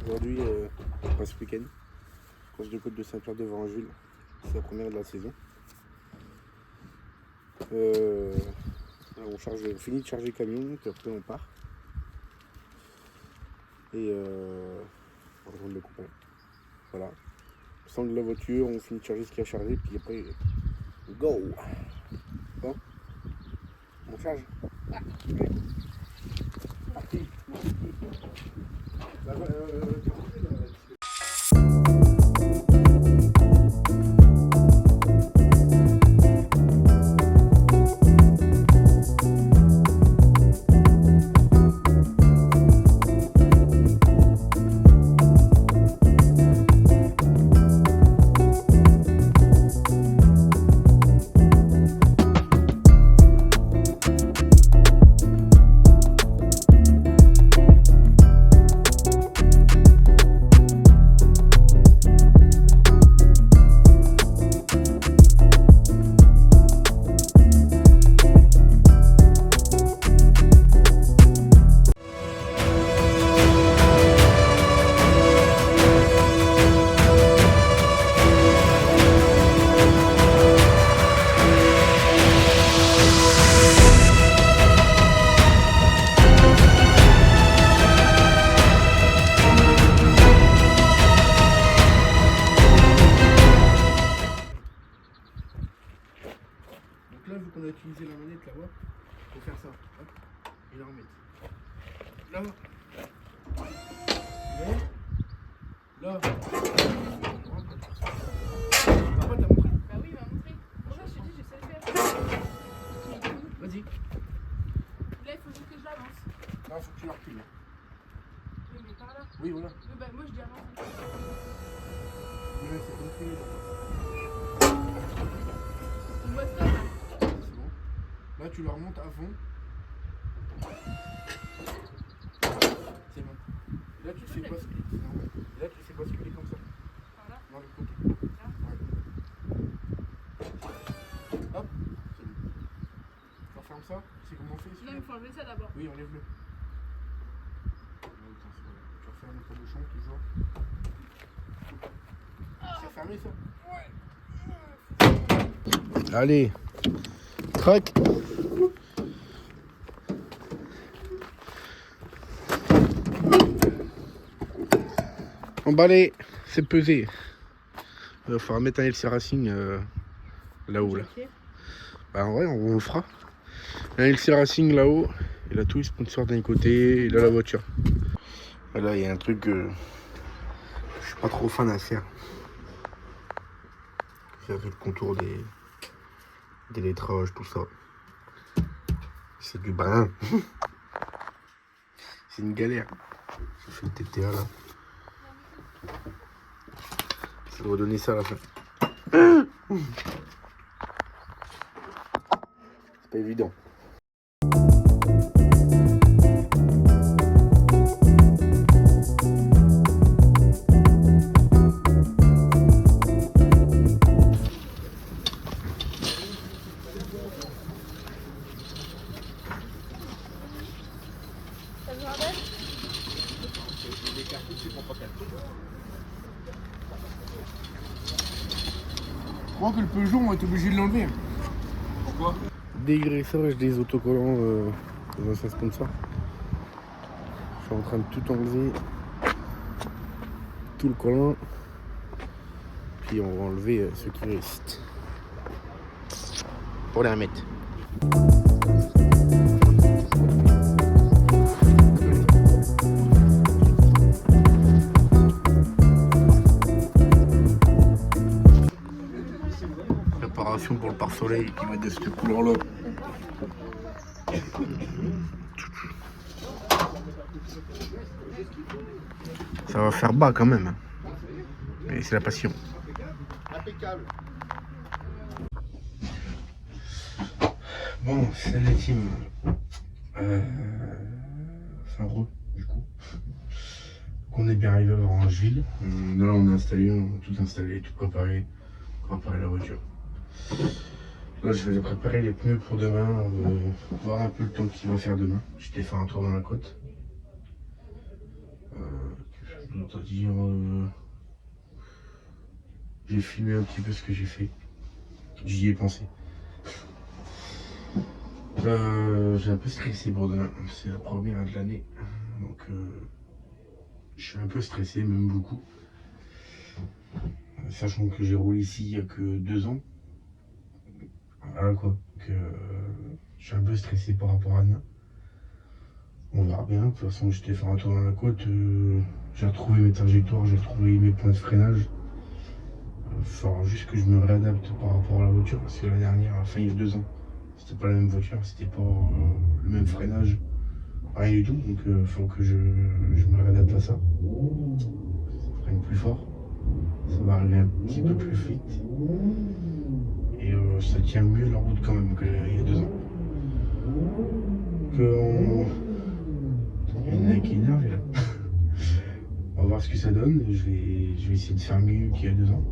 Aujourd'hui, pas ce week-end, course de côte de Saint-Pierre de Varengeville. C'est la première de la saison. On finit de charger le camion, puis après on part. Et on rejoint le copain. Voilà. On sangle la voiture, on finit de charger ce qu'il y a chargé, puis après, go! Bon, on charge. Allez. Parti. Donc là, vu qu'on a utilisé la manette là-bas, il faut faire ça. Hop, et la remettre. Là. Là. Papa, t'as montré? Bah oui, il m'a montré. Pour ça, je te dis, je sais le faire. Vas-y. Là, il faut juste que je l'avance. Là, faut que tu la recules. Oui, mais par là. Oui, voilà. Oui, bah, moi, je dis avance. Oui, là, c'est compris. Moi, stop. C'est bon. Là, tu la remontes à fond. C'est bon. Là, tu fais basculer. Là, tu fais basculer comme ça. Par là. Dans le côté. Là. Ouais. Hop. C'est bon. Tu refermes ça. C'est comment on fait ici? Non, il faut enlever ça d'abord. Oui, enlève-le. Tu refermes ton bouchon toujours. C'est fermé ça? Ouais. Allez. Crac. Emballé, c'est pesé. Il va falloir mettre un LC Racing là-haut. Là. Bah, en vrai, on le fera. Un LC Racing là-haut. Et là, tout est sponsor d'un côté. Et là, la voiture. Et là, il y a un truc que je suis pas trop fan à faire. Faire le contour des lettrages, tout ça. C'est du brin. C'est une galère. J'ai fait le TTA là. Ça doit donner ça à la fin. C'est pas évident. Ça vous rappelle? Je crois que le Peugeot, on va être obligé de l'enlever. Pourquoi? Dégraissage des autocollants des anciens sponsors. Je suis en train de tout enlever. Tout le collant. Puis on va enlever ce qui reste. Pour les remettre. Préparation pour le pare-soleil qui va être de cette couleur-là. Ça va faire bas quand même. Mais c'est la passion. Impeccable. Bon, c'est la team. Fin route du coup. On est bien arrivé à Varengeville. Là on est installé, on a tout installé, tout préparé. Préparer la voiture. Là je vais préparer les pneus pour demain, voir un peu le temps qu'il va faire demain. J'étais faire un tour dans la côte. C'est-à-dire, j'ai filmé un petit peu ce que j'ai fait. J'y ai pensé. J'ai un peu stressé pour demain. C'est la première de l'année. Donc, je suis un peu stressé, même beaucoup. Sachant que j'ai roulé ici il n'y a que 2 ans. Voilà quoi. Donc, je suis un peu stressé par rapport à demain. On verra bien. De toute façon, j'étais faire un tour dans la côte. J'ai retrouvé mes trajectoires, j'ai retrouvé mes points de freinage. Il faudra juste que je me réadapte par rapport à la voiture. Parce que la dernière, enfin il y a 2 ans, c'était pas la même voiture, c'était pas le même freinage. Rien du tout. Donc il faut que je me réadapte à ça. Ça freine plus fort. Ça va arriver un petit peu plus vite. Et ça tient mieux la route quand même qu'il y a 2 ans. Il y en a un qui est énervé là. On va voir ce que ça donne. Je vais essayer de faire mieux qu'il y a 2 ans.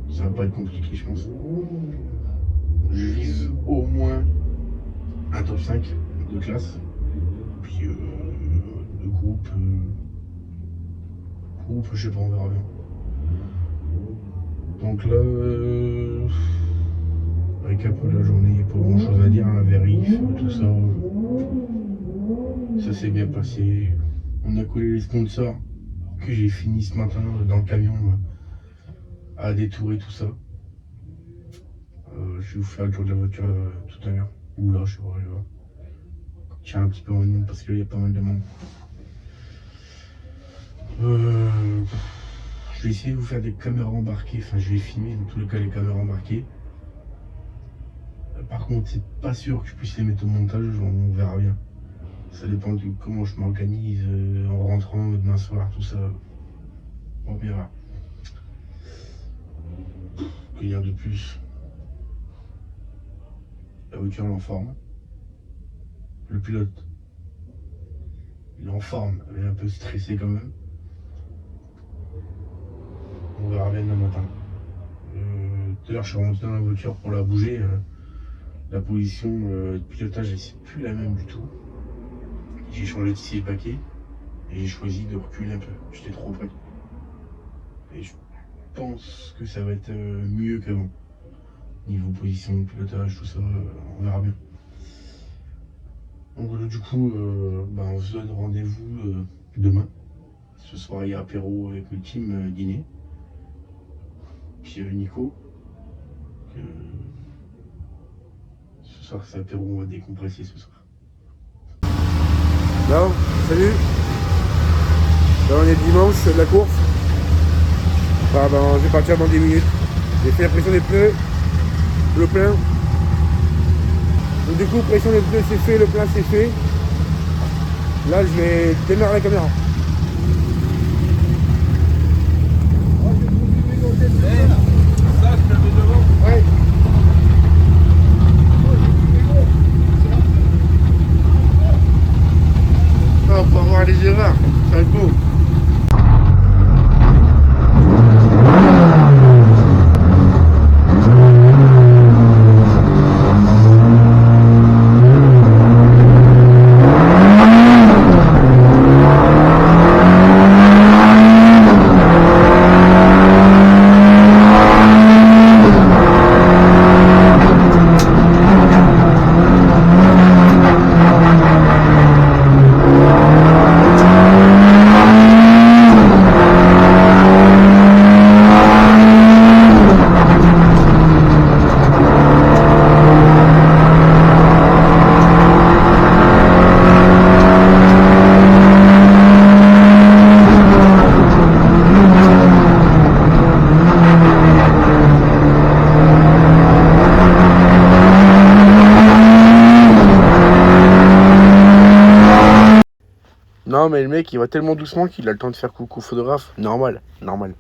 Ça va pas être compliqué, je pense. Je vise au moins un top 5 de classe. Puis de groupe. Groupe, je sais pas, on verra bien. Donc là, récap de la journée, il n'y a pas grand chose à dire, un vérif, tout ça. Ça s'est bien passé. On a collé les sponsors que j'ai fini ce matin dans le camion à détourer tout ça. Je vais vous faire le tour de la voiture tout à l'heure. Ou là, je sais pas, je vais voir. Tiens un petit peu en ligne parce qu'il y a pas mal de monde. Je vais essayer de vous faire des caméras embarquées. Enfin, je vais filmer dans tous les cas les caméras embarquées. Par contre, c'est pas sûr que je puisse les mettre au montage. On verra bien. Ça dépend de comment je m'organise en rentrant demain soir, tout ça. On verra. Que dire de plus? La voiture elle est en forme. Le pilote, il est en forme, il est un peu stressé quand même. On verra bien demain matin. Tout à l'heure, je suis remonté dans la voiture pour la bouger. La position de pilotage, c'est plus la même du tout. J'ai changé de style paquet et j'ai choisi de reculer un peu. J'étais trop près. Et je pense que ça va être mieux qu'avant. Niveau position de pilotage, tout ça, on verra bien. Donc du coup, on se donne rendez-vous demain. Ce soir, il y a apéro avec le team dîner. Puis Nico. Ce soir, c'est apéro, on va décompresser ce soir. Bon, salut. Là, on est dimanche, c'est de la course. Je vais partir dans 10 minutes. J'ai fait la pression des pneus, le plein. Donc du coup, pression des pneus c'est fait, le plein c'est fait. Là, je vais démarrer la caméra. Ouais. On peut avoir les erreurs, ça va être beau. Non mais le mec il va tellement doucement qu'il a le temps de faire coucou photographe. Normal, normal.